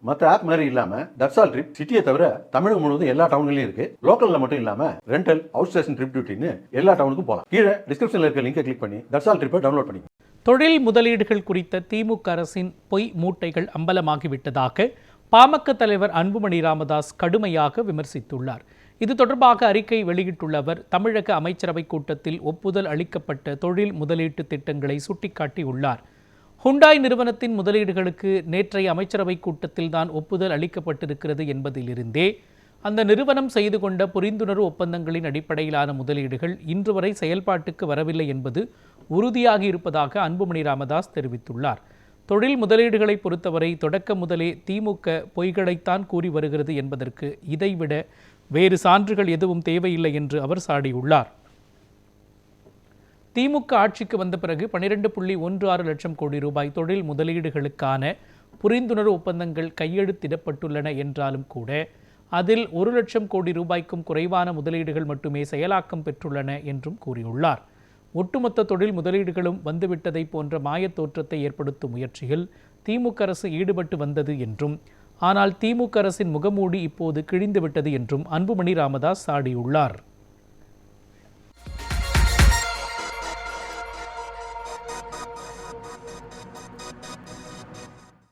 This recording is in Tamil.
மற்ற ஆப் மாதிரி இல்லாம தட்சால் ட்ரிப் சிட்டியை தவிர தமிழகம் முழுவதும் எல்லா டவுன்லயும் இருக்கு. லோக்கல்ல மட்டும் இல்லாம ரெண்டல், அவுட் ஸ்டேஷன் ட்ரிப் டியூட்டின்னு எல்லா டவுனுக்கும் போகலாம். கீழே டிஸ்கிரிப்ஷன்ல இருக்க லிங்கை கிளிக் பண்ணி தட்சால் ட்ரிப்பை டவுன்லோட் பண்ணி. தொழில் முதலீடுகள் குறித்த திமுக அரசின் பொய் மூட்டைகள் அம்பலமாகிவிட்டதாக பாமக தலைவர் அன்புமணி ராமதாஸ் கடுமையாக விமர்சித்துள்ளார். இது தொடர்பாக அறிக்கை வெளியிட்டுள்ள அவர், தமிழக அமைச்சரவை கூட்டத்தில் ஒப்புதல் அளிக்கப்பட்ட தொழில் முதலீட்டு திட்டங்களை சுட்டிக்காட்டியுள்ளார். ஹுண்டாய் நிறுவனத்தின் முதலீடுகளுக்கு நேற்றைய அமைச்சரவை கூட்டத்தில் தான் ஒப்புதல் அளிக்கப்பட்டிருக்கிறது என்பதிலிருந்தே அந்த நிறுவனம் செய்து கொண்ட புரிந்துணர்வு ஒப்பந்தங்களின் அடிப்படையிலான முதலீடுகள் இன்று வரை செயல்பாட்டுக்கு வரவில்லை என்பது உறுதியாகி இருப்பதாக அன்புமணி ராமதாஸ் தெரிவித்துள்ளார். தொழில் முதலீடுகளை பொறுத்தவரை தொடக்க முதலே திமுக பொய்களைத்தான் கூறி வருகிறது என்பதற்கு இதைவிட வேறு சான்றுகள் எதுவும் தேவையில்லை என்று அவர் சாடியுள்ளார். திமுக ஆட்சிக்கு வந்த பிறகு 12.16 லட்சம் கோடி ரூபாய் தொழில் முதலீடுகளுக்கான புரிந்துணர்வு ஒப்பந்தங்கள் கையெழுத்திடப்பட்டுள்ளன என்றாலும் கூட அதில் 1 லட்சம் கோடி ரூபாய்க்கும் குறைவான முதலீடுகள் மட்டுமே செயலாக்கம் பெற்றுள்ளன என்றும் கூறியுள்ளார். ஒட்டுமொத்த தொழில் முதலீடுகளும் வந்துவிட்டதை போன்ற மாயத் தோற்றத்தை ஏற்படுத்தும் முயற்சியில் திமுக அரசு ஈடுபட்டு வந்தது என்றும், ஆனால் திமுக அரசின் முகமூடி இப்போது கிழிந்துவிட்டது என்றும் அன்புமணி ராமதாஸ் சாடியுள்ளார்.